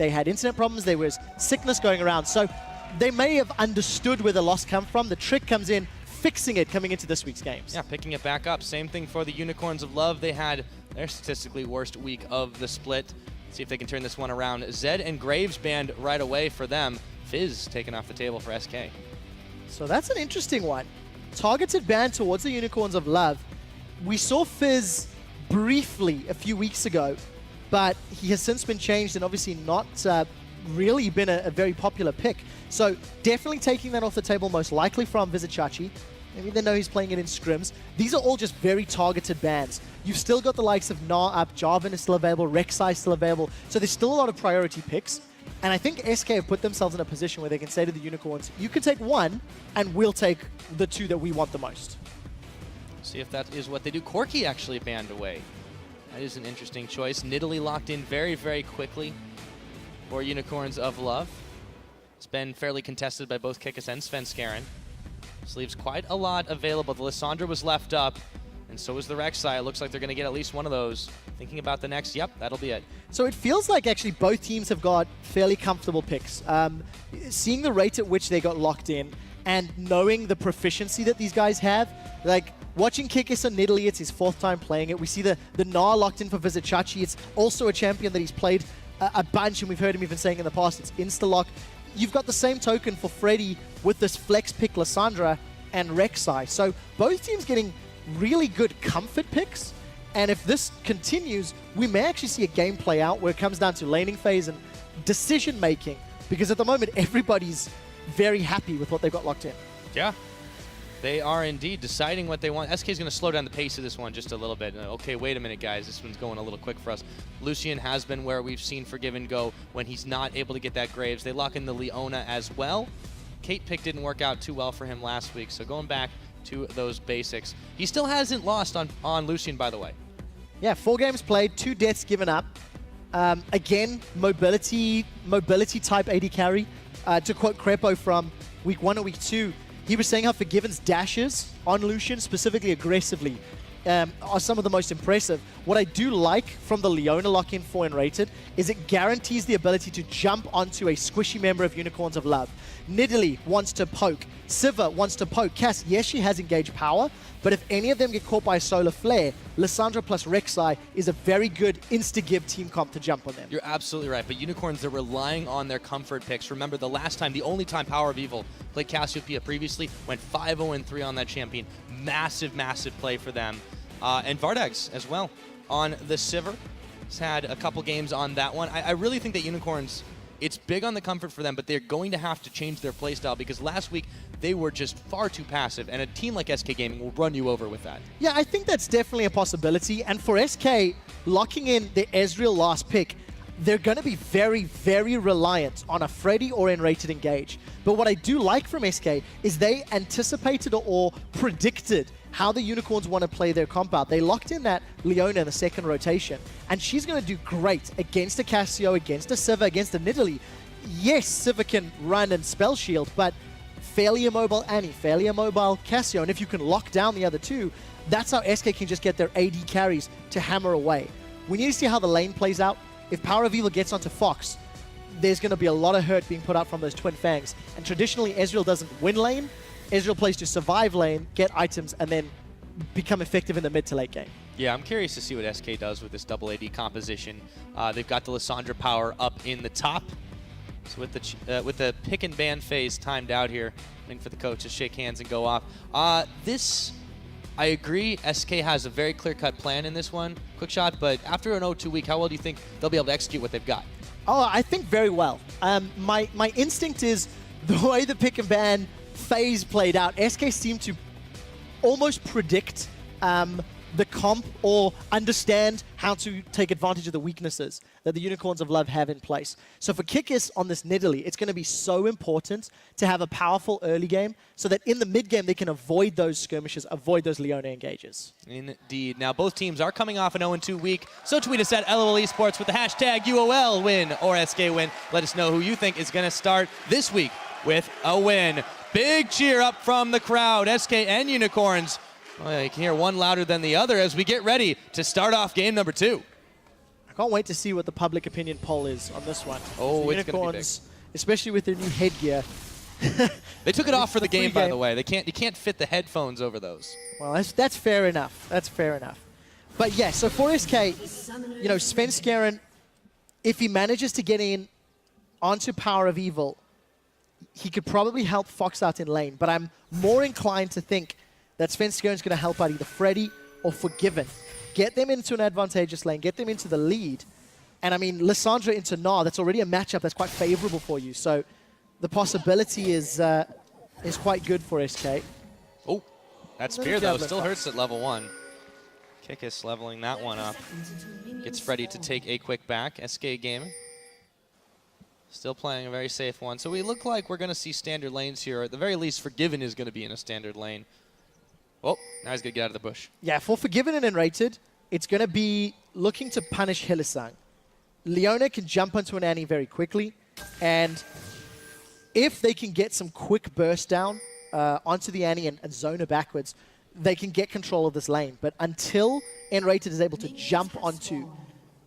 they had internet problems, there was sickness going around. So they may have understood where the loss come from. The trick comes in fixing it coming into this week's games. Yeah, picking it back up. Same thing for the Unicorns of Love. They had their statistically worst week of the split. See if they can turn this one around. Zed and Graves banned right away for them. Fizz taken off the table for SK. So that's an interesting one. Targeted ban towards the Unicorns of Love. We saw Fizz briefly a few weeks ago, but he has since been changed and obviously not really been a very popular pick. So definitely taking that off the table, most likely from Vizicachi. Maybe they know he's playing it in scrims. These are all just very targeted bans. You've still got the likes of Gnar up, Jarvan is still available, Rek'Sai is still available. So there's still a lot of priority picks. And I think SK have put themselves in a position where they can say to the Unicorns, you can take one, and we'll take the two that we want the most. See if that is what they do. Corki actually banned away. That is an interesting choice. Nidalee locked in very, very quickly for Unicorns of Love. It's been fairly contested by both Kikis and Svenskeren. This leaves quite a lot available. The Lissandra was left up, and so is the Rek'Sai. It looks like they're going to get at least one of those. Thinking about the next, yep, that'll be it. So it feels like actually both teams have got fairly comfortable picks. Seeing the rate at which they got locked in and knowing the proficiency that these guys have, like watching Kikis and Nidalee, it's his 4th time playing it. We see the Gnar locked in for Vizicachi. It's also a champion that he's played a bunch, and we've heard him even saying in the past, it's insta-lock. You've got the same token for Freddy with this flex pick Lissandra and Rek'Sai. So both teams getting really good comfort picks. And if this continues, we may actually see a game play out where it comes down to laning phase and decision making. Because at the moment, everybody's very happy with what they've got locked in. Yeah. They are indeed deciding what they want. SK is going to slow down the pace of this one just a little bit. Okay, wait a minute, guys. This one's going a little quick for us. Lucian has been where we've seen Forgiven go when he's not able to get that Graves. They lock in the Leona as well. Kate pick didn't work out too well for him last week, so going back to those basics. He still hasn't lost on Lucian, by the way. Yeah, 4 games played, 2 deaths given up. Again, mobility type AD carry. To quote Crepo from week 1 or week 2, he was saying how Forgiven's dashes on Lucian, specifically aggressively, are some of the most impressive. What I do like from the Leona lock-in for Enrated is it guarantees the ability to jump onto a squishy member of Unicorns of Love. Nidalee wants to poke. Sivir wants to poke. Cass, yes, she has engaged power, but if any of them get caught by a solar flare, Lissandra plus Rek'Sai is a very good insta-give team comp to jump on them. You're absolutely right, but Unicorns, they're relying on their comfort picks. Remember, the only time Power of Evil played Cassiopeia previously, went 5-0-3 on that champion. Massive, massive play for them. And Vardags as well on the Sivir. He's had a couple games on that one. I really think that Unicorns, it's big on the comfort for them, but they're going to have to change their playstyle because last week they were just far too passive, and a team like SK Gaming will run you over with that. Yeah, I think that's definitely a possibility, and for SK, locking in the Ezreal last pick, they're going to be very, very reliant on a Freddy or Enrated engage. But what I do like from SK is they anticipated or predicted how the Unicorns want to play their comp out. They locked in that Leona in the 2nd rotation, and she's going to do great against a Cassio, against a Sivir, against a Nidalee. Yes, Sivir can run and spell shield, but fairly immobile Annie, fairly immobile Cassio, and if you can lock down the other two, that's how SK can just get their AD carries to hammer away. We need to see how the lane plays out. If Power of Evil gets onto Fox, there's going to be a lot of hurt being put out from those Twin Fangs, and traditionally Ezreal doesn't win lane. Ezreal plays to survive lane, get items, and then become effective in the mid to late game. Yeah, I'm curious to see what SK does with this double AD composition. They've got the Lissandra power up in the top. So with the pick and ban phase timed out here, waiting for the coach to shake hands and go off. I agree, SK has a very clear-cut plan in this one, quick shot, but after an 0-2 week, how well do you think they'll be able to execute what they've got? Oh, I think very well. My instinct is the way the pick and ban phase played out, SK seemed to almost predict the comp or understand how to take advantage of the weaknesses that the Unicorns of Love have in place. So for Kikis on this Nidalee, it's going to be so important to have a powerful early game so that in the mid game they can avoid those skirmishes, avoid those Leona engages. Indeed. Now both teams are coming off an 0-2 week, so tweet us at LOL Esports with the hashtag UOL win or SK win. Let us know who you think is going to start this week with a win. Big cheer up from the crowd, SK and Unicorns. Well, you can hear one louder than the other as we get ready to start off game number 2. I can't wait to see what the public opinion poll is on this one. Oh, the it's going to be big. Especially with their new headgear. They took it off for the game, by game. the way. You can't fit the headphones over those. Well, that's fair enough. That's fair enough. But yeah, so for SK, you know, Svenskeren, if he manages to get in onto Power of Evil, he could probably help Fox out in lane. But I'm more inclined to think that Svenskeren's going to help out either Freddy or Forgiven. Get them into an advantageous lane, get them into the lead. And I mean, Lissandra into Gnar, that's already a matchup that's quite favorable for you. So the possibility is quite good for SK. Oh, that spear, though, still hurts at level 1. Kikis leveling that one up. Gets Freddy to take a quick back. SK Gaming still playing a very safe one. So we look like we're going to see standard lanes here. At the very least, Forgiven is going to be in a standard lane. Oh, now he's going to get out of the bush. Yeah, for Forgiven and Enrated, it's going to be looking to punish Hylissang. Leona can jump onto an Annie very quickly, and if they can get some quick burst down onto the Annie and zone her backwards, they can get control of this lane. But until Enrated is able to jump onto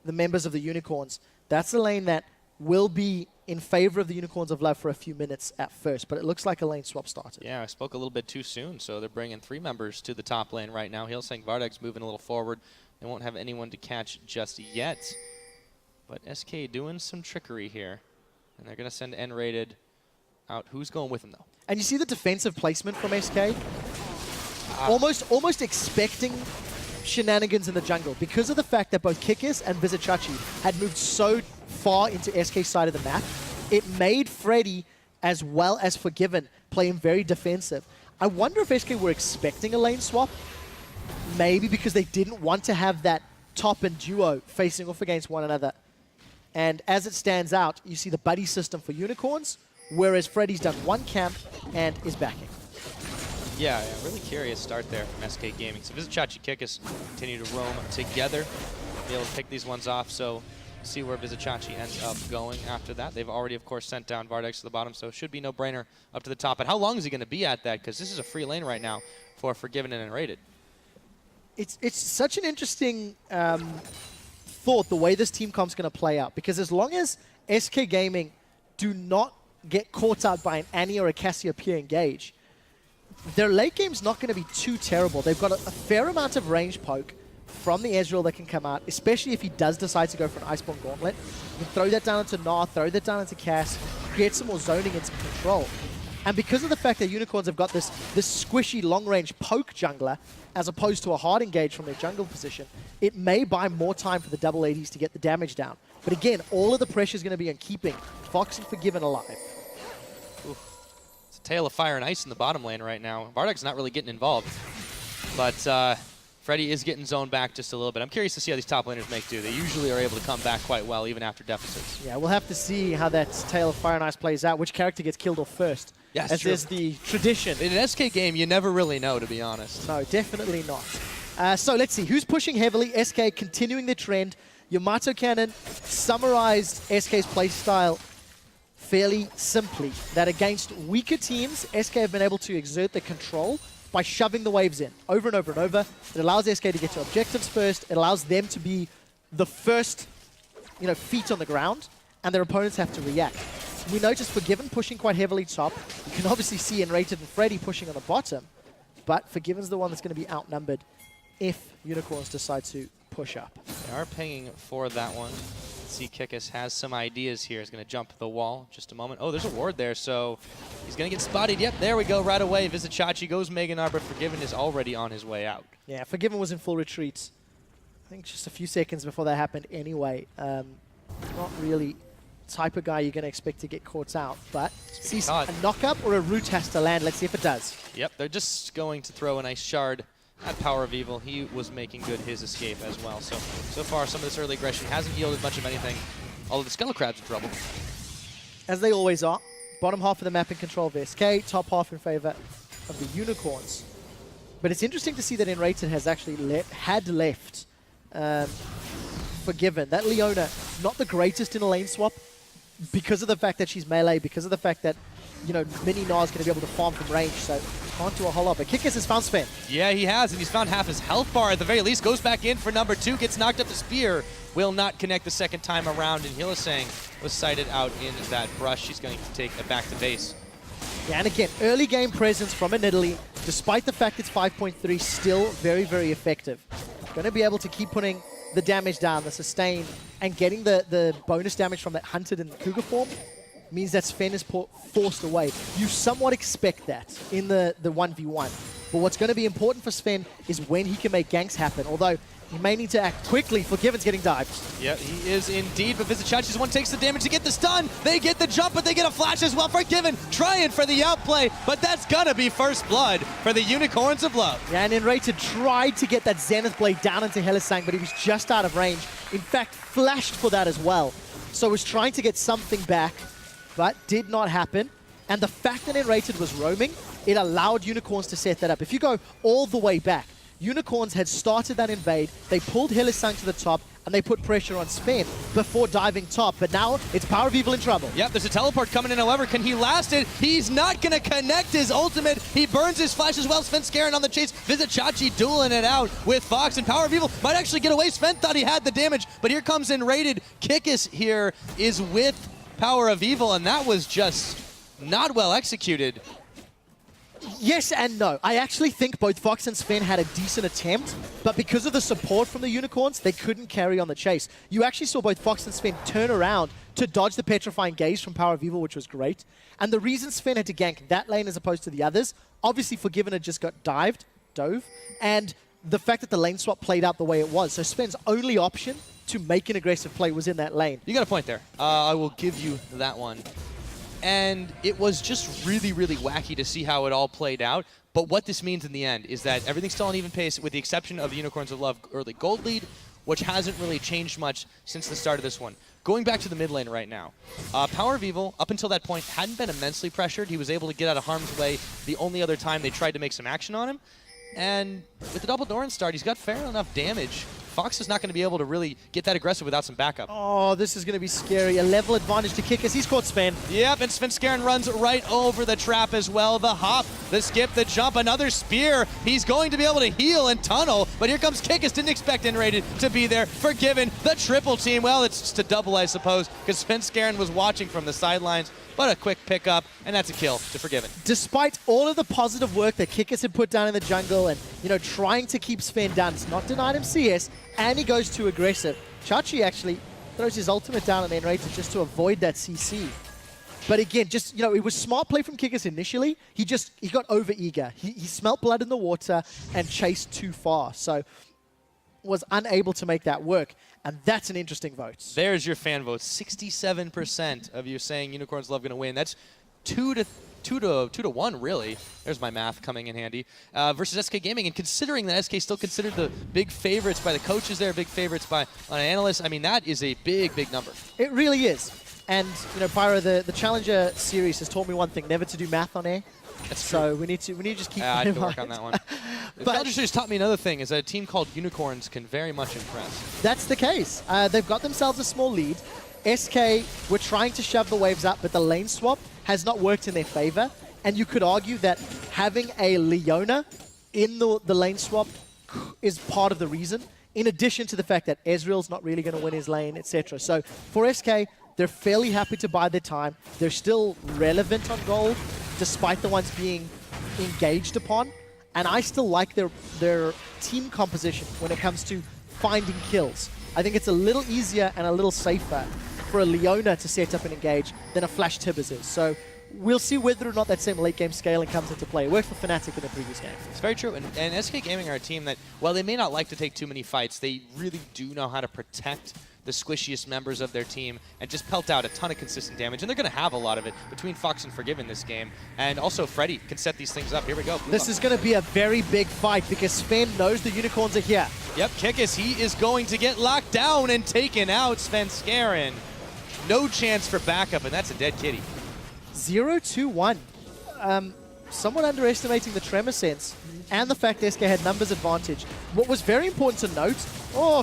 the members of the Unicorns, that's a lane that will be in favor of the Unicorns of Love for a few minutes at first, but it looks like a lane swap started. Yeah, I spoke a little bit too soon, so they're bringing 3 members to the top lane right now. Hylissang VODS moving a little forward. They won't have anyone to catch just yet, but SK doing some trickery here, and they're going to send N-rated out. Who's going with him, though? And you see the defensive placement from SK? Almost expecting shenanigans in the jungle because of the fact that both Kikis and Vizichachi had moved so far into SK's side of the map. It made Freddy as well as Forgiven play him very defensive. I wonder if SK were expecting a lane swap, maybe because they didn't want to have that top and duo facing off against one another. And as it stands out, you see the buddy system for Unicorns, whereas Freddy's done one camp and is backing. Yeah, really curious start there from SK Gaming. So Vizichachi Kikis continue to roam together, be able to pick these ones off. So see where Vizichachi ends up going after that. They've already, of course, sent down VODS to the bottom, so it should be no-brainer up to the top. But how long is he going to be at that? Because this is a free lane right now for Forgiven and Enrated. It's such an interesting thought, the way this team comp's going to play out. Because as long as SK Gaming do not get caught out by an Annie or a Cassiopeia engage, their late game's not going to be too terrible. They've got a fair amount of range poke from the Ezreal that can come out, especially if he does decide to go for an Iceborne Gauntlet. You can throw that down into Gnar, throw that down into Cass, create some more zoning and some control. And because of the fact that Unicorns have got this squishy long-range poke jungler, as opposed to a hard engage from their jungle position, it may buy more time for the double 80s to get the damage down. But again, all of the pressure is going to be on keeping Fox and Forgiven alive. Oof. It's a tale of fire and ice in the bottom lane right now. VODS not really getting involved, but Freddy is getting zoned back just a little bit. I'm curious to see how these top laners make do. They usually are able to come back quite well, even after deficits. Yeah, we'll have to see how that tale of fire and ice plays out, which character gets killed off first. Yes, as is the tradition. In an SK game, you never really know, to be honest. No, definitely not. So let's see, who's pushing heavily? SK continuing the trend. Yamato Cannon summarized SK's playstyle fairly simply, that against weaker teams, SK have been able to exert their control by shoving the waves in over and over and over. It allows SK to get to objectives first. It allows them to be the first, feet on the ground, and their opponents have to react. We noticed Forgiven pushing quite heavily top. You can obviously see Enrated and Freddy pushing on the bottom, but Forgiven's the one that's going to be outnumbered if Unicorns decide to push up. They are pinging for that one. Let's see, Kikis has some ideas here. He's going to jump the wall just a moment. Oh, there's a ward there, so he's going to get spotted. Yep, there we go, right away. Vizichachi goes Mega Gnar, but Forgiven is already on his way out. Yeah, Forgiven was in full retreat. I think just a few seconds before that happened anyway. Not really type of guy you're going to expect to get caught out, but sees a knock-up or a root has to land. Let's see if it does. Yep, they're just going to throw a nice shard at Power of Evil. He was making good his escape as well. So far, some of this early aggression hasn't yielded much of anything, although the Skull Crab's in trouble. As they always are. Bottom half of the map in control of SK, top half in favor of the Unicorns. But it's interesting to see that Enrated has actually had left Forgiven. That Leona, not the greatest in a lane swap, because of the fact that she's melee, because of the fact that, Mini Gnar is going to be able to farm from range, so can't do a whole lot. But Kikis has found Sven. Yeah, he has, and he's found half his health bar at the very least. Goes back in for number 2, gets knocked up the spear. will not connect the second time around, and Hylissang was sighted out in that brush. She's going to take it back to base. Yeah, and again, early game presence from an Italy, despite the fact it's 5.3, still very, very effective. Going to be able to keep putting the damage down, the sustain, and getting the bonus damage from that Hunted and Cougar form means that Sven is forced away. You somewhat expect that in the 1v1. But what's going to be important for Sven is when he can make ganks happen, although he may need to act quickly. Forgiven's getting dived. Yeah, he is indeed, but Vizicachi's one takes the damage to get the stun. They get the jump, but they get a flash as well. Forgiven trying for the outplay, but that's going to be first blood for the Unicorns of Love. Yeah, and Enrated tried to get that Zenith Blade down into Hylissang, but he was just out of range. In fact, flashed for that as well. So was trying to get something back, but did not happen. And the fact that Enrated was roaming, it allowed Unicorns to set that up. If you go all the way back, Unicorns had started that invade, they pulled Hylissang to the top, and they put pressure on Sven before diving top. But now it's Power of Evil in trouble. Yep, there's a teleport coming in, however. Can he last it? He's not going to connect his ultimate. He burns his flash as well. Sven Skarin on the chase. Vizicachi dueling it out with Fox, and Power of Evil might actually get away. Sven thought he had the damage, but here comes Enrated. Kikis here is with Power of Evil, and that was just not well executed. Yes and no. I actually think both Fox and Sven had a decent attempt, but because of the support from the Unicorns, they couldn't carry on the chase. You actually saw both Fox and Sven turn around to dodge the Petrifying Gaze from Power of Evil, which was great. And the reason Sven had to gank that lane as opposed to the others, obviously Forgiven had just got dove, and the fact that the lane swap played out the way it was. So Sven's only option to make an aggressive play was in that lane. You got a point there. I will give you that one. And it was just really, really wacky to see how it all played out. But what this means in the end is that everything's still on even pace, with the exception of the Unicorns of Love early gold lead, which hasn't really changed much since the start of this one. Going back to the mid lane right now, Power of Evil, up until that point, hadn't been immensely pressured. He was able to get out of harm's way the only other time they tried to make some action on him. And with the double Doran start, he's got fair enough damage. Fox is not going to be able to really get that aggressive without some backup. Oh, this is going to be scary. A level advantage to Kikis. He's caught Sven. Yep, and Sven Skarin runs right over the trap as well. The hop, the skip, the jump, another spear. He's going to be able to heal and tunnel, but here comes Kikis. Didn't expect Enrated to be there. Forgiven, the triple team. Well, it's just a double, I suppose, because Sven Skarin was watching from the sidelines. But a quick pickup, and that's a kill to Forgiven. Despite all of the positive work that Kikis had put down in the jungle and, you know, trying to keep Sven down, it's not denied him CS, and he goes too aggressive. Chachi actually throws his ultimate down on Enrated just to avoid that CC. But again, just, you know, it was smart play from Kikis initially. He got over-eager. He smelt blood in the water and chased too far. So was unable to make that work. And that's an interesting vote. There's your fan vote. 67% of you saying Unicorns Love going to win. That's 2 to 1, really. There's my math coming in handy. Versus SK Gaming. And considering that SK still considered the big favorites by the coaches there, big favorites by analysts, I mean, that is a big, big number. It really is. And, you know, Pyro, the Challenger series has taught me one thing, never to do math on air. That's true. So we need to just keep I that in have to work mind. on that one. The Challenger series taught me another thing, is that a team called Unicorns can very much impress. That's the case. They've got themselves a small lead. SK were trying to shove the waves up, but the lane swap has not worked in their favor. And you could argue that having a Leona in the lane swap is part of the reason, in addition to the fact that Ezreal's not really going to win his lane, etc. So for SK, they're fairly happy to buy their time. They're still relevant on gold, despite the ones being engaged upon. And I still like their team composition when it comes to finding kills. I think it's a little easier and a little safer for a Leona to set up and engage than a Flash Tibbers is. So we'll see whether or not that same late game scaling comes into play. It worked for Fnatic in the previous game. It's very true. And SK Gaming are a team that, while they may not like to take too many fights, they really do know how to protect the squishiest members of their team and just pelt out a ton of consistent damage. And they're going to have a lot of it between Fox and Forgiven this game. And also Freddy can set these things up. Here we go. This is going to be a very big fight because Sven knows the Unicorns are here. Yep, Kikis, he is going to get locked down and taken out. Sven Skarin. No chance for backup, and that's a dead kitty. 0-2-1. Somewhat underestimating the Tremor sense and the fact SK had numbers advantage. What was very important to note,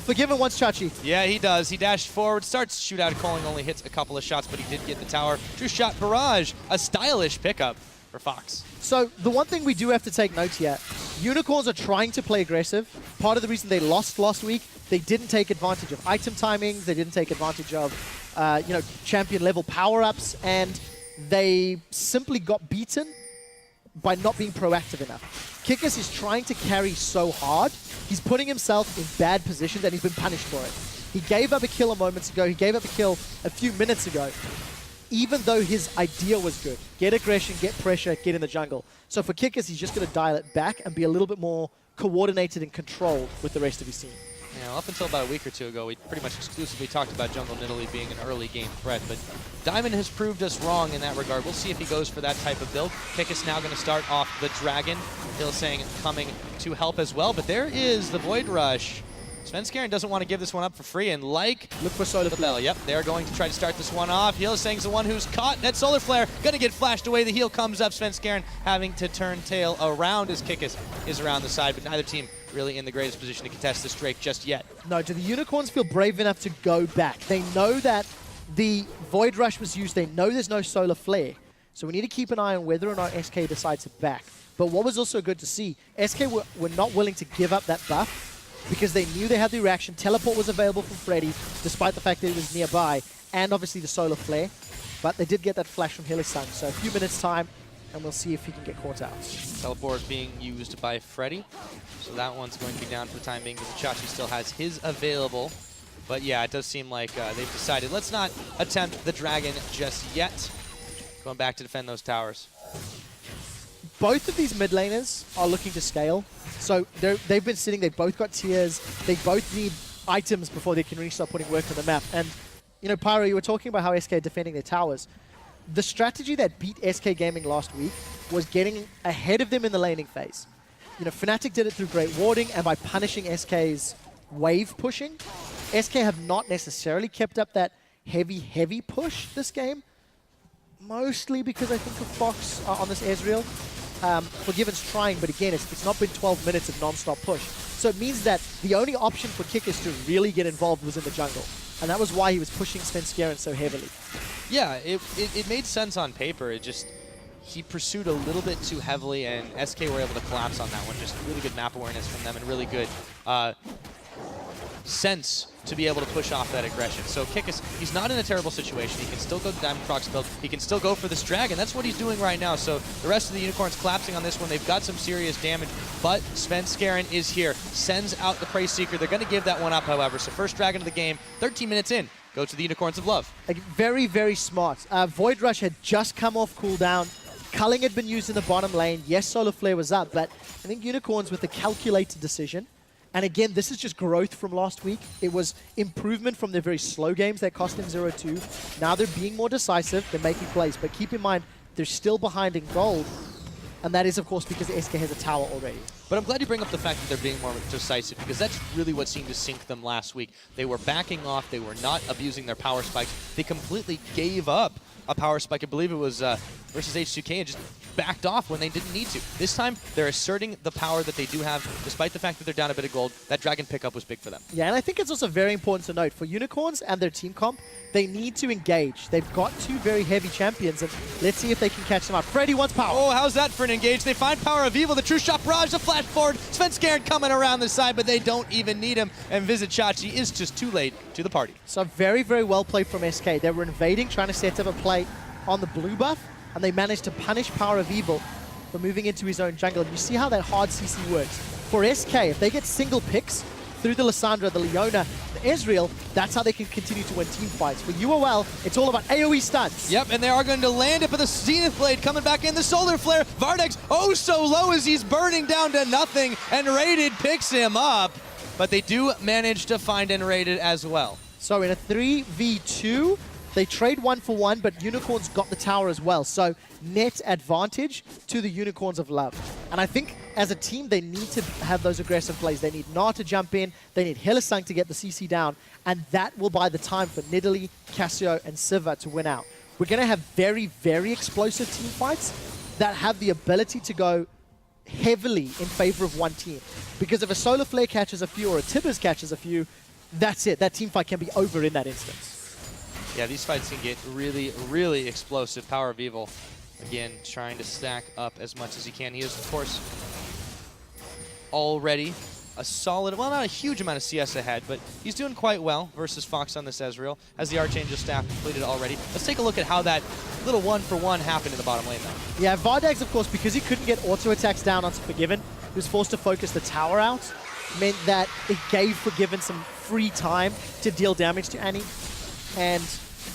Forgiven wants Chachi. Yeah, he does. He dashed forward, starts shootout calling, only hits a couple of shots, but he did get the tower. True shot barrage, a stylish pickup for Fox. So the one thing we do have to take note here, Unicorns are trying to play aggressive. Part of the reason they lost last week they didn't take advantage of item timings, they didn't take advantage of, champion level power-ups, and they simply got beaten by not being proactive enough. Kikis is trying to carry so hard, he's putting himself in bad positions and he's been punished for it. He gave up a kill a moment ago, he gave up a kill a few minutes ago, even though his idea was good. Get aggression, get pressure, get in the jungle. So for Kikis, he's just going to dial it back and be a little bit more coordinated and controlled with the rest of his team. Yeah, up until about a week or two ago, we pretty much exclusively talked about Jungle Nidalee being an early game threat, but Diamond has proved us wrong in that regard. We'll see if he goes for that type of build. Kikis now going to start off the Dragon. Hylissang coming to help as well, but there is the Void Rush. Svenskeren doesn't want to give this one up for free, and look for Solar Flare. Yep, they're going to try to start this one off. Hylissang's the one who's caught. That Solar Flare going to get flashed away. The heal comes up. Svenskeren having to turn tail around as Kikis is around the side, but neither team really in the greatest position to contest this Drake just yet. No, do the Unicorns feel brave enough to go back? They know that the Void Rush was used. They know there's no Solar Flare. So we need to keep an eye on whether or not SK decides to back. But what was also good to see, SK were not willing to give up that buff because they knew they had the reaction. Teleport was available from Freddy, despite the fact that it was nearby, and obviously the Solar Flare. But they did get that flash from Hylissang. So a few minutes time, and we'll see if he can get caught out. Teleport being used by Freddy. So that one's going to be down for the time being because Chachi still has his available. But yeah, it does seem like they've decided, let's not attempt the Dragon just yet. Going back to defend those towers. Both of these mid laners are looking to scale. So they've been sitting, they've both got tiers, they both need items before they can really start putting work on the map. And, Pyro, you were talking about how SK are defending their towers. The strategy that beat SK Gaming last week was getting ahead of them in the laning phase. Fnatic did it through great warding and by punishing SK's wave pushing. SK have not necessarily kept up that heavy push this game. Mostly because I think of Fox on this Ezreal. Forgiven's trying, but again, it's not been 12 minutes of non-stop push. So it means that the only option for Kikis to really get involved was in the jungle. And that was why he was pushing Svenskeren so heavily. Yeah, it made sense on paper. He pursued a little bit too heavily, and SK were able to collapse on that one. Just really good map awareness from them and really good sense to be able to push off that aggression. So Kikis, he's not in a terrible situation. He can still go to Diamond Crocs build. He can still go for this Dragon. That's what he's doing right now. So the rest of the Unicorns collapsing on this one. They've got some serious damage, but Svenskeren is here. Sends out the Prey Seeker. They're going to give that one up, however. So first Dragon of the game, 13 minutes in. Go to the Unicorns of Love. Very, very smart. Void Rush had just come off cooldown. Culling had been used in the bottom lane. Yes, Solar Flare was up, but I think Unicorns with the calculated decision. And again, this is just growth from last week. It was improvement from their very slow games that cost them 0-2. Now they're being more decisive. They're making plays. But keep in mind, they're still behind in gold. And that is, of course, because SK has a tower already. But I'm glad you bring up the fact that they're being more decisive, because that's really what seemed to sink them last week. They were backing off. They were not abusing their power spikes. They completely gave up a power spike. I believe it was versus H2K, and just backed off when they didn't need to. This time, they're asserting the power that they do have, despite the fact that they're down a bit of gold. That Dragon pickup was big for them. Yeah, and I think it's also very important to note, for Unicorns and their team comp, they need to engage. They've got two very heavy champions, and let's see if they can catch them up. Freddy wants power. Oh, how's that for an engage? They find Power of Evil, the True Shot Barrage, the flash forward. Svenskeren coming around the side, but they don't even need him, and Visit Chachi is just too late to the party. So very, very well played from SK. They were invading, trying to set up a play on the blue buff, and they managed to punish Power of Evil for moving into his own jungle. And you see how that hard CC works. For SK, if they get single picks through the Lissandra, the Leona, the Ezreal, that's how they can continue to win team fights. For UOL, it's all about AoE stunts. Yep, and they are going to land it, but the Zenith Blade coming back in, the Solar Flare. Vardex, oh so low as he's burning down to nothing, and Rated picks him up. But they do manage to find Rated as well. So in a 3v2, they trade 1-for-1, but Unicorns got the tower as well. So net advantage to the Unicorns of Love. And I think as a team, they need to have those aggressive plays. They need Na to jump in. They need Hylissang to get the CC down. And that will buy the time for Nidalee, Cassio, and Siva to win out. We're going to have very, very explosive team fights that have the ability to go heavily in favor of one team. Because if a Solar Flare catches a few or a Tibbers catches a few, that's it. That team fight can be over in that instance. Yeah, these fights can get really, really explosive. Power of Evil, again, trying to stack up as much as he can. He is, of course, already a solid, well, not a huge amount of CS ahead, but he's doing quite well versus Fox on this Ezreal. Has the Archangel staff completed already. Let's take a look at how that little 1-for-1 happened in the bottom lane, though. Yeah, VODS, of course, because he couldn't get auto attacks down onto Forgiven, he was forced to focus the tower out, meant that it gave Forgiven some free time to deal damage to Annie. And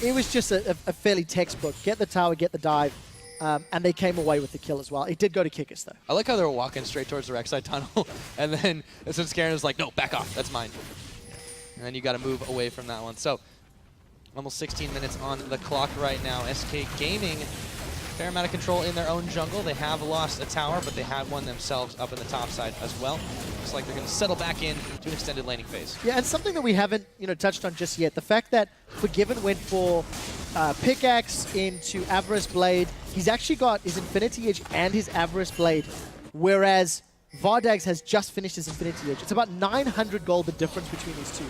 it was just a fairly textbook. Get the tower, get the dive. And they came away with the kill as well. It did go to Kickers, though. I like how they were walking straight towards the Rek'Sai tunnel, and then Svenskeren was like, no, back off, that's mine. And then you got to move away from that one. So, almost 16 minutes on the clock right now. SK Gaming, fair amount of control in their own jungle. They have lost a tower, but they have won themselves up in the top side as well. Looks like they're going to settle back in to an extended laning phase. Yeah, and something that we haven't touched on just yet, the fact that Forgiven went for Pickaxe into Avarice Blade. He's actually got his Infinity Edge and his Avarice Blade, whereas VODS has just finished his Infinity Edge. It's about 900 gold the difference between these two.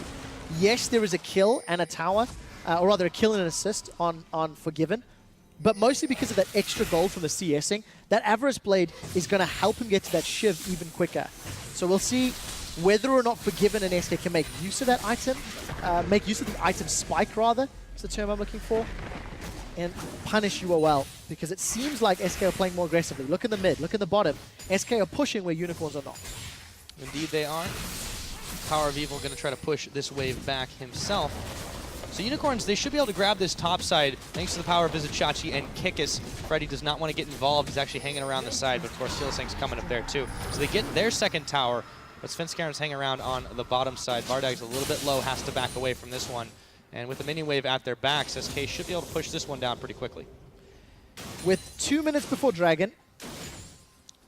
Yes, there is a kill and a tower, or rather a kill and an assist on Forgiven, but mostly because of that extra gold from the CSing, that Avarice Blade is going to help him get to that Shiv even quicker. So we'll see whether or not Forgiven and SK can make use of that item, make use of the item spike rather, is the term I'm looking for, and punish UOL, because it seems like SK are playing more aggressively. Look in the mid, look in the bottom. SK are pushing where Unicorns are not. Indeed they are. Power of Evil going to try to push this wave back himself. So Unicorns, they should be able to grab this top side thanks to the power of Vizichachi and Kikis. Freddy does not want to get involved. He's actually hanging around the side, but of course Hylissang's coming up there too. So they get their second tower, but Svenskeren's hanging around on the bottom side. Vardag's a little bit low, has to back away from this one. And with the mini wave at their backs, SK should be able to push this one down pretty quickly. With 2 minutes before Dragon,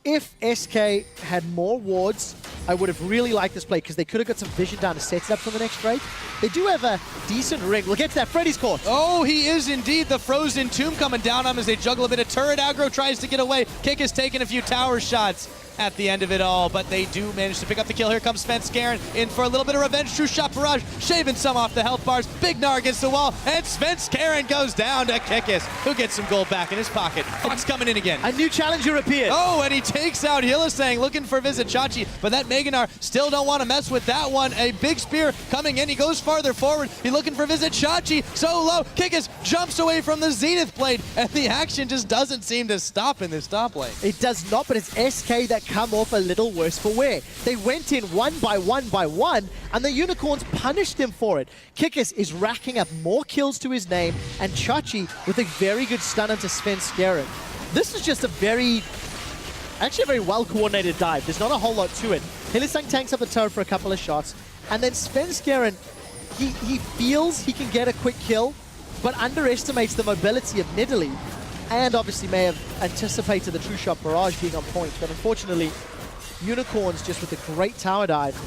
if SK had more wards, I would have really liked this play because they could have got some vision down to set it up for the next raid. They do have a decent ring. We'll get to that. Freddy's caught. Oh, he is indeed. The Frozen Tomb coming down on him as they juggle a bit of turret aggro, tries to get away. Kick is taking a few tower shots at the end of it all, but they do manage to pick up the kill. Here comes Svenskeren in for a little bit of revenge. True shot barrage, shaving some off the health bars. Big Gnar against the wall, and Svenskeren goes down to Kikis, who gets some gold back in his pocket. Fox coming in again. A new challenger appeared. Oh, and he takes out Hylissang, looking for Vizichachi, but that Mega Gnar still don't want to mess with that one. A big spear coming in. He goes farther forward. He's looking for Vizichachi. So low. Kikis jumps away from the Zenith Blade, and the action just doesn't seem to stop in this top lane. It does not, but it's SK that come off a little worse for wear. They went in one by one, and the Unicorns punished them for it. Kikis is racking up more kills to his name, and Chachi with a very good stun onto Svenskeren. This is just actually a very well-coordinated dive. There's not a whole lot to it. Hylissang tanks up the tower for a couple of shots, and then Svenskeren, he feels he can get a quick kill, but underestimates the mobility of Nidalee, and obviously may have anticipated the true shot barrage being on point. But unfortunately, Unicorns, just with a great tower dive,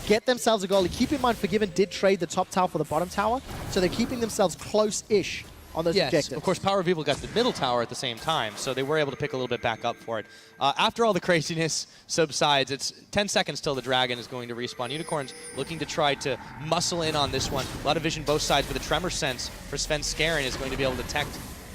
get themselves a goalie. Keep in mind, Forgiven did trade the top tower for the bottom tower, so they're keeping themselves close-ish on those objectives. Of course, Power of Evil got the middle tower at the same time, so they were able to pick a little bit back up for it. After all the craziness subsides, it's 10 seconds till the Dragon is going to respawn. Unicorns looking to try to muscle in on this one. A lot of vision both sides, but the Tremor Sense for Svenskeren is going to be able to detect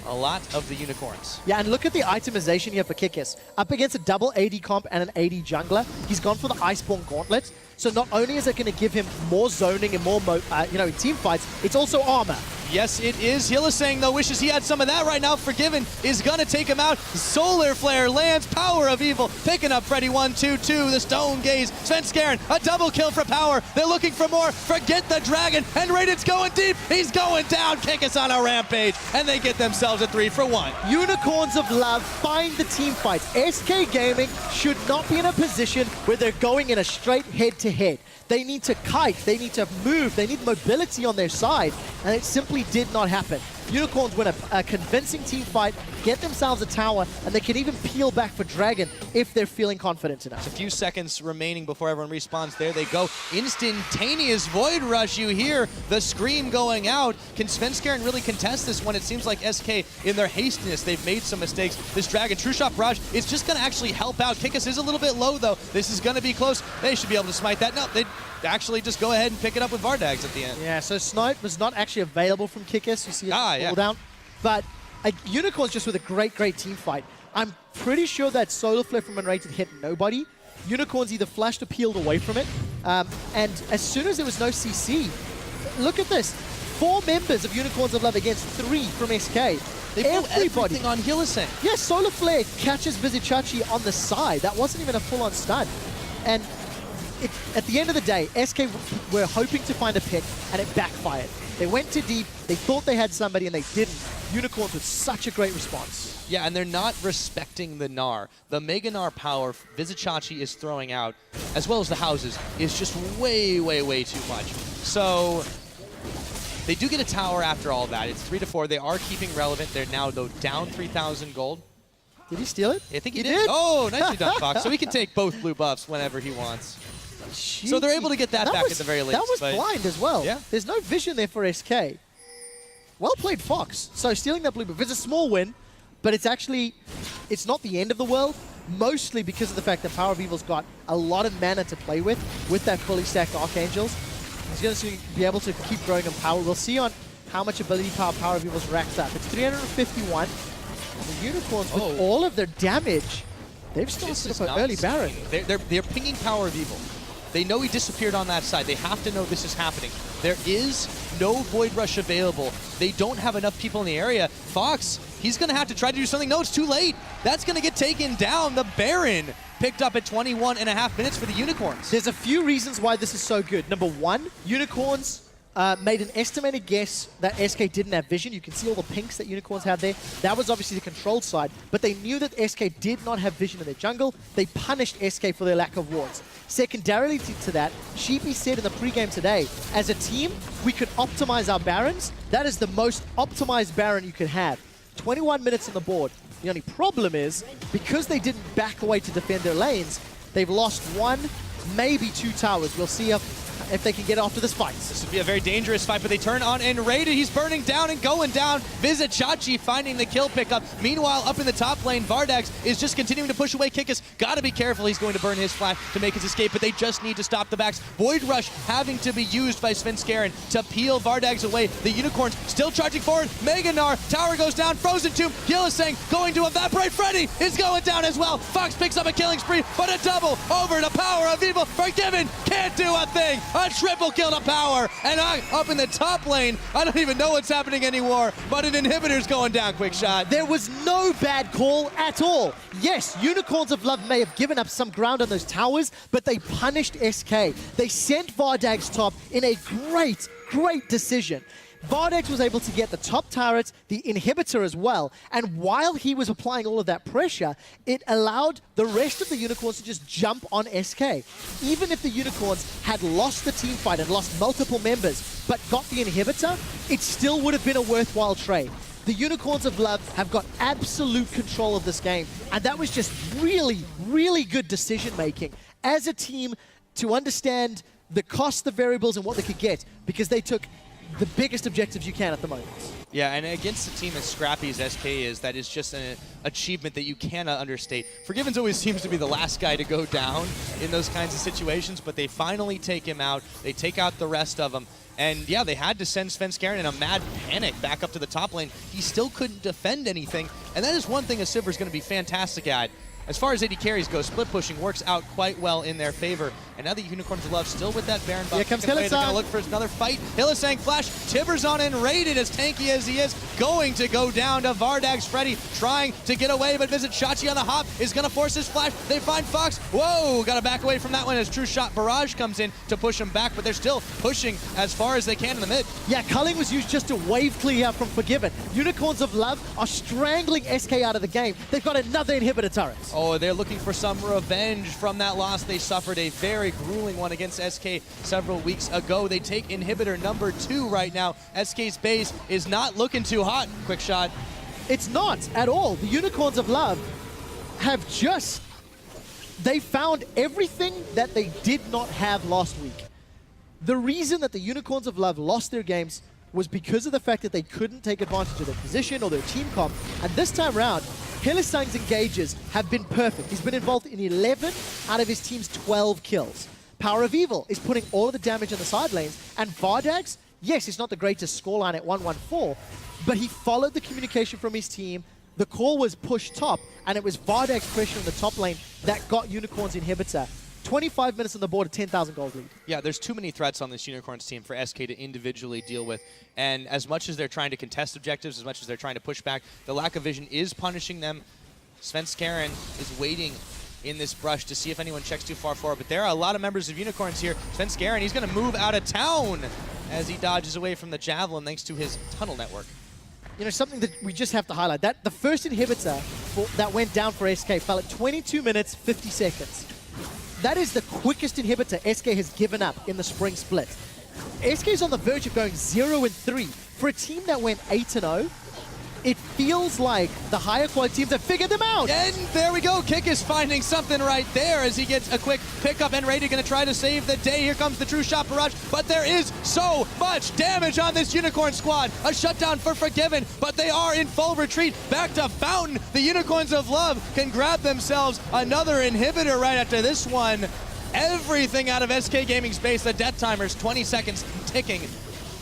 a lot of the Unicorns. Yeah, and look at the itemization here for Kikis. Up against a double AD comp and an AD jungler, he's gone for the Iceborne Gauntlet. So not only is it going to give him more zoning and more, in team fights, it's also armor. Yes, it is. Hylissang, though, wishes he had some of that right now. Forgiven is going to take him out. Solar Flare lands. Power of Evil picking up Freddy 1-2-2. The Stone Gaze. Svenskeren, a double kill for Power. They're looking for more. Forget the Dragon. And Radiant's going deep. He's going down. Kikis on a rampage. And they get themselves a 3-for-1. Unicorns of Love find the team fights. SK Gaming should not be in a position where they're going in a straight head-to-head. They need to kite, they need to move, they need mobility on their side, and it simply did not happen. Unicorns win a convincing team fight, get themselves a tower, and they can even peel back for Dragon if they're feeling confident enough. A few seconds remaining before everyone respawns. There they go. Instantaneous Void Rush, you hear the scream going out. Can Svenskeren really contest this one? It seems like SK, in their hastiness, they've made some mistakes. This Dragon, True Shot Barrage, is just going to actually help out. Kikis is a little bit low, though. This is going to be close. They should be able to smite that. No, they actually just go ahead and pick it up with Vardags at the end. Yeah, so Snipe was not actually available from Kikis. You see it fall down. But Unicorns just with a great team fight. I'm pretty sure that Solar Flare from Unrated hit nobody. Unicorns either flashed or peeled away from it. And as soon as there was no CC, look at this. 4 members of Unicorns of Love against 3 from SK. They put everything on Hillisang. Yeah, Solar Flare catches Vizichachi on the side. That wasn't even a full-on stun. And at the end of the day, SK were hoping to find a pick, and it backfired. They went too deep, they thought they had somebody, and they didn't. Unicorns with such a great response. Yeah, and they're not respecting the Gnar. The Mega Gnar power Vizichachi is throwing out, as well as the houses, is just way, way, way too much. So they do get a tower after all that. It's 3-4. They are keeping relevant. They're now, though, down 3,000 gold. Did he steal it? I think he did. Oh, nicely done, Fox. So he can take both blue buffs whenever he wants. Jeez. So they're able to get that back at the very least. That was blind as well. Yeah. There's no vision there for SK. Well played, Fox. So stealing that blue buff. It's a small win, but it's actually, it's not the end of the world, mostly because of the fact that Power of Evil's got a lot of mana to play with that fully stacked Archangels. He's going to be able to keep growing in power. We'll see on how much ability Power of Evil's racks up. It's 351. The Unicorns, with all of their damage, they've started up an early Baron. They're pinging Power of Evil. They know he disappeared on that side. They have to know this is happening. There is no Void Rush available. They don't have enough people in the area. Fox, he's going to have to try to do something. No, it's too late. That's going to get taken down. The Baron picked up at 21.5 minutes for the Unicorns. There's a few reasons why this is so good. Number one, Unicorns made an estimated guess that SK didn't have vision. You can see all the pinks that Unicorns had there. That was obviously the controlled side, but they knew that SK did not have vision in their jungle. They punished SK for their lack of wards. Secondarily to that, Sheepy said in the pregame today, as a team, we could optimize our Barons. That is the most optimized Baron you could have. 21 minutes on the board. The only problem is, because they didn't back away to defend their lanes, they've lost 1, maybe 2 towers. We'll see if they can get after this fight. This would be a very dangerous fight, but they turn on and raided. He's burning down and going down. Vizichachi finding the kill pickup. Meanwhile, up in the top lane, VODS is just continuing to push away Kikis. Got to be careful. He's going to burn his flash to make his escape, but they just need to stop the backs. Void Rush having to be used by Svenskeren to peel VODS away. The Unicorns still charging forward. Mega Gnar, tower goes down. Frozen Tomb, Hillisang going to evaporate. Freddy is going down as well. Fox picks up a killing spree, but a double over to Power of Evil. Forgiven can't do a thing. A triple kill to Power, and up in the top lane, I don't even know what's happening anymore, but an inhibitor's going down. Quick shot. There was no bad call at all. Yes, Unicorns of Love may have given up some ground on those towers, but they punished SK. They sent VODS top in a great decision. VODS was able to get the top turret, the inhibitor as well, and while he was applying all of that pressure, it allowed the rest of the Unicorns to just jump on SK. Even if the Unicorns had lost the team fight and lost multiple members, but got the inhibitor, it still would have been a worthwhile trade. The Unicorns of Love have got absolute control of this game, and that was just really good decision-making as a team to understand the cost, the variables, and what they could get, because they took the biggest objectives you can at the moment. Yeah, and against a team as scrappy as SK is, that is just an achievement that you cannot understate. Forgiven's always seems to be the last guy to go down in those kinds of situations, but they finally take him out. They take out the rest of them. And yeah, they had to send Svenskeren in a mad panic back up to the top lane. He still couldn't defend anything, and that is one thing a Silver's going to be fantastic at. As far as AD carries go, split pushing works out quite well in their favor. And now the Unicorns of Love still with that Baron buff. Here comes They're going to Hillisang. look for another fight. Hillisang flash, Tibbers on and raided as tanky as he is. Going to go down to VODS. Freddy trying to get away, but Vizichachi on the hop is going to force his flash. They find Fox. Whoa, got to back away from that one as True Shot Barrage comes in to push him back, but they're still pushing as far as they can in the mid. Yeah, culling was used just to wave clear from Forgiven. Unicorns of Love are strangling SK out of the game. They've got another inhibitor turret. Oh, they're looking for some revenge from that loss. They suffered a very grueling one against SK several weeks ago. They take inhibitor number 2 right now. SK's base is not looking too hot. Quick shot. It's not at all. The Unicorns of Love have they found everything that they did not have last week. The reason that the Unicorns of Love lost their games was because of the fact that they couldn't take advantage of their position or their team comp. And this time around, Hillisang's engages have been perfect. He's been involved in 11 out of his team's 12 kills. Power of Evil is putting all of the damage on the side lanes. And VODS, yes, it's not the greatest scoreline at 1-1-4, but he followed the communication from his team, The call was push top, and it was VODS pressure in the top lane that got Unicorn's inhibitor. 25 minutes on the board, a 10,000 gold lead. Yeah, there's too many threats on this Unicorns team for SK to individually deal with. And as much as they're trying to contest objectives, as much as they're trying to push back, the lack of vision is punishing them. Svenskeren is waiting in this brush to see if anyone checks too far forward. But there are a lot of members of Unicorns here. Svenskeren, he's going to move out of town as he dodges away from the Javelin thanks to his tunnel network. You know, something that we just have to highlight, that the first inhibitor that went down for SK fell at 22 minutes, 50 seconds. That is the quickest inhibitor SK has given up in the spring split. SK is on the verge of going 0-3. For a team that went 8-0, it feels like the higher quality teams have figured them out. And there we go. Kick is finding something right there as he gets a quick pickup, and Rady going to try to save the day. Here comes the true shot barrage, but there is so much damage on this Unicorn squad. A shutdown for Forgiven, but they are in full retreat. Back to Fountain. The Unicorns of Love can grab themselves another inhibitor right after this one. Everything out of SK Gaming's base. The death timer's 20 seconds ticking.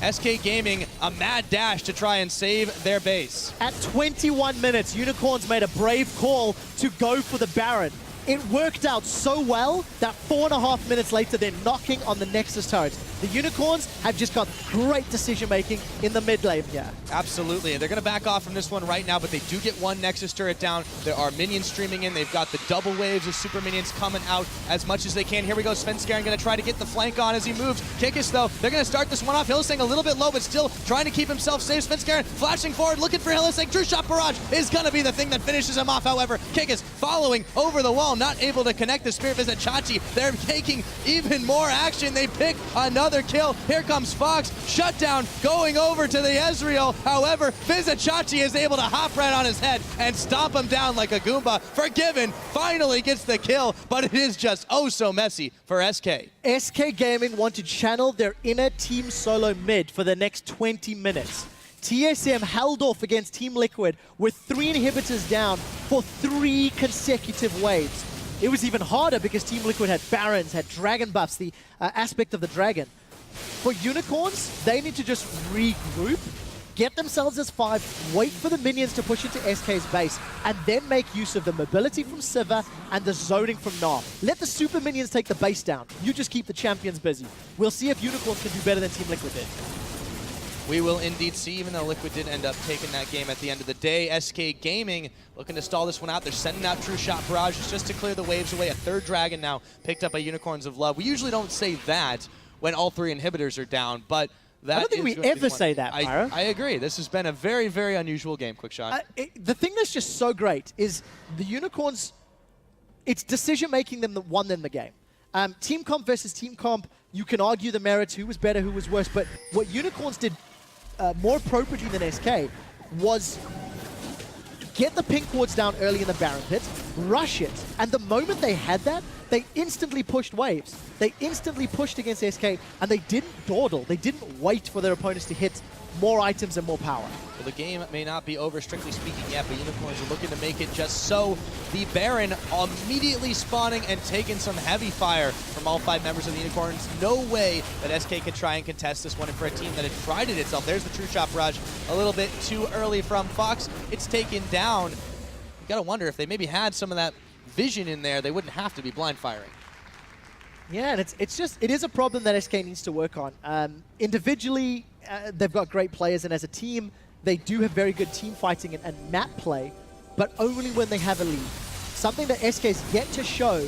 SK Gaming, a mad dash to try and save their base. At 21 minutes, Unicorns made a brave call to go for the Baron. It worked out so well that 4.5 minutes later, they're knocking on the Nexus turret. The Unicorns have just got great decision-making in the mid lane here. Absolutely, and they're going to back off from this one right now, but they do get one Nexus turret down. There are minions streaming in. They've got the double waves of super minions coming out as much as they can. Here we go, Svenskeren going to try to get the flank on as he moves. Kikis, though, they're going to start this one off. Hylissang a little bit low, but still trying to keep himself safe. Svenskeren flashing forward, looking for Hylissang. True shot barrage is going to be the thing that finishes him off, however. Kikis following over the wall, not able to connect the Spirit Visit Chachi. They're taking even more action. They pick another kill. Here comes Fox. Shutdown going over to the Ezreal. However, Vizichachi is able to hop right on his head and stomp him down like a Goomba. Forgiven finally gets the kill, but it is just oh so messy for SK. SK Gaming want to channel their inner team solo mid for the next 20 minutes. TSM held off against Team Liquid with 3 inhibitors down for 3 consecutive waves. It was even harder because Team Liquid had Barons, had Dragon buffs, the aspect of the Dragon. For Unicorns, they need to just regroup, get themselves as 5, wait for the minions to push into SK's base, and then make use of the mobility from Sivir and the zoning from Gnar. Let the super minions take the base down. You just keep the champions busy. We'll see if Unicorns can do better than Team Liquid did. We will indeed see, even though Liquid did end up taking that game at the end of the day. SK Gaming looking to stall this one out. They're sending out True Shot barrages just to clear the waves away. A 3rd Dragon now picked up by Unicorns of Love. We usually don't say that when all 3 inhibitors are down, but that I don't think we ever say that, Pyro. I agree. This has been a very, very unusual game, Quickshot. The thing that's just so great is the Unicorns, it's decision-making that won them the game. Team comp versus team comp, you can argue the merits, who was better, who was worse, but what Unicorns did more appropriately than SK was get the pink wards down early in the Baron pit, rush it, and the moment they had that, they instantly pushed waves. They instantly pushed against SK, and they didn't dawdle. They didn't wait for their opponents to hit more items and more power. Well, the game may not be over, strictly speaking, yet, but Unicorns are looking to make it just so. The Baron immediately spawning and taking some heavy fire from all 5 members of the Unicorns. No way that SK could try and contest this one, and for a team that had prided itself. There's the True Shot barrage, a little bit too early from Fox. It's taken down. You gotta wonder if they maybe had some of that vision in there, they wouldn't have to be blind firing. Yeah, and it is a problem that SK needs to work on. Individually, they've got great players, and as a team, they do have very good team fighting and map play, but only when they have a lead. Something that SK's yet to show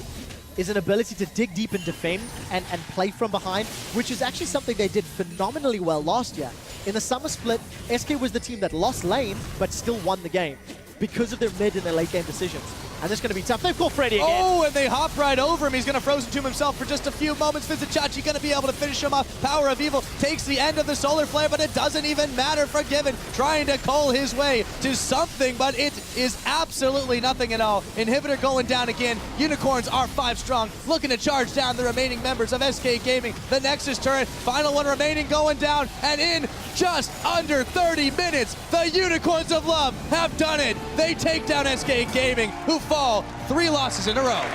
is an ability to dig deep and defend and play from behind, which is actually something they did phenomenally well last year. In the summer split, SK was the team that lost lane, but still won the game because of their mid and their late game decisions. And this is going to be tough. They've called Freddy again. Oh, and they hop right over him. He's going to Frozen Tomb himself for just a few moments. Vizichachi going to be able to finish him off. Power of Evil takes the end of the Solar Flare, but it doesn't even matter. Forgiven trying to cull his way to something, but it is absolutely nothing at all. Inhibitor going down again. Unicorns are 5 strong, looking to charge down the remaining members of SK Gaming. The Nexus turret, final one remaining, going down, and in just under 30 minutes, the Unicorns of Love have done it. They take down SK Gaming, who fall 3 losses in a row.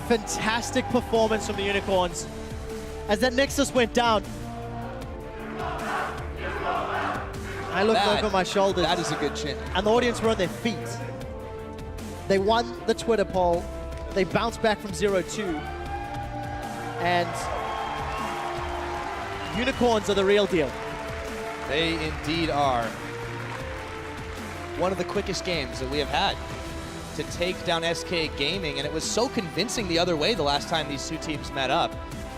Fantastic performance from the Unicorns. As that Nexus went down, I looked over my shoulders. That is a good chant. And the audience were on their feet. They won the Twitter poll. They bounced back from 0-2. And Unicorns are the real deal. They indeed are. One of the quickest games that we have had to take down SK Gaming, and it was so convincing the other way the last time these two teams met up.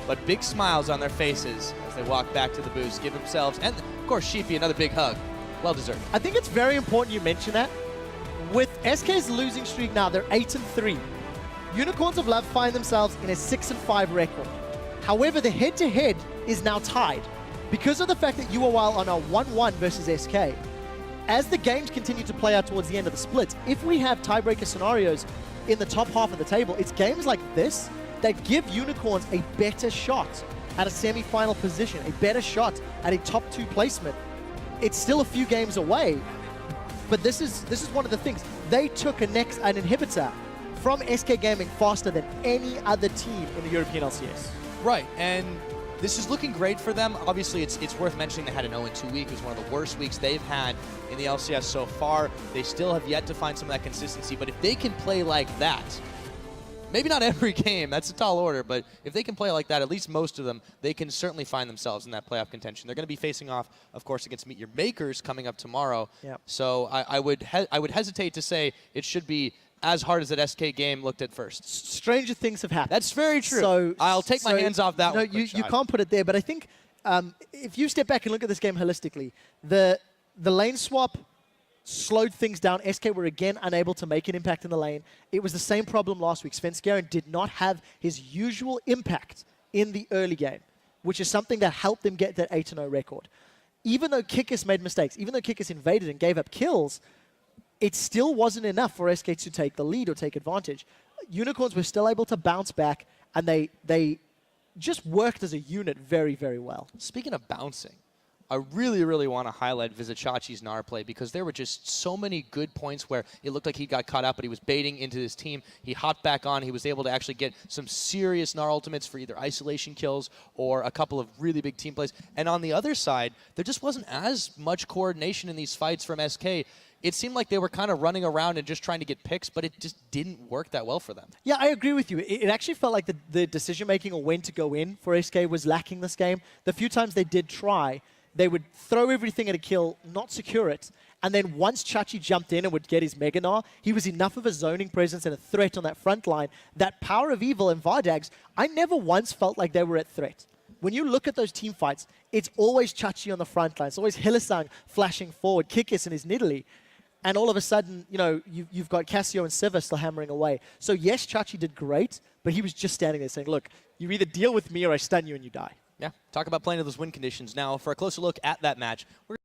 But big smiles on their faces as they walk back to the booth, give themselves, and of course Sheepy, another big hug. Well deserved. I think it's very important you mention that. With SK's losing streak now, they're 8-3. Unicorns of Love find themselves in a 6-5 record. However, the head-to-head is now tied because of the fact that UOL are now 1-1 versus SK. As the games continue to play out towards the end of the split, if we have tiebreaker scenarios in the top half of the table, it's games like this that give Unicorns a better shot at a semi-final position, a better shot at a top 2 placement. It's still a few games away, but this is one of the things. They took an inhibitor from SK Gaming faster than any other team in the European LCS. Right, and this is looking great for them. Obviously, it's worth mentioning they had an 0-2 week. It was one of the worst weeks they've had in the LCS so far. They still have yet to find some of that consistency, but if they can play like that, maybe not every game, that's a tall order, but if they can play like that, at least most of them, they can certainly find themselves in that playoff contention. They're going to be facing off, of course, against Meet Your Makers coming up tomorrow. Yep. So I would hesitate to say it should be as hard as that SK game looked at first. Stranger things have happened. That's very true. So, I'll take my hands off that one. No, you can't put it there, but I think if you step back and look at this game holistically, the lane swap slowed things down. SK were again unable to make an impact in the lane. It was the same problem last week. Svenskeren did not have his usual impact in the early game, which is something that helped them get that 8-0 record. Even though Kikis made mistakes, even though Kikis invaded and gave up kills, it still wasn't enough for SK to take the lead or take advantage. Unicorns were still able to bounce back, and they just worked as a unit very, very well. Speaking of bouncing, I really, really want to highlight Vizichachi's Gnar play because there were just so many good points where it looked like he got caught up, but he was baiting into his team. He hopped back on. He was able to actually get some serious Gnar ultimates for either isolation kills or a couple of really big team plays. And on the other side, there just wasn't as much coordination in these fights from SK. It seemed like they were kind of running around and just trying to get picks, but it just didn't work that well for them. Yeah, I agree with you. It actually felt like the decision-making or when to go in for SK was lacking this game. The few times they did try, they would throw everything at a kill, not secure it, and then once Chachi jumped in and would get his Mega Gnar, he was enough of a zoning presence and a threat on that front line that Power of Evil and Vardags, I never once felt like they were at threat. When you look at those team fights, it's always Chachi on the front line. It's always Hylissang flashing forward, Kikis and his Nidalee. And all of a sudden, you know, you've got Cassio and Siva still hammering away. So yes, Chachi did great, but he was just standing there saying, look, you either deal with me or I stun you and you die. Yeah, talk about playing to those win conditions. Now, for a closer look at that match, we're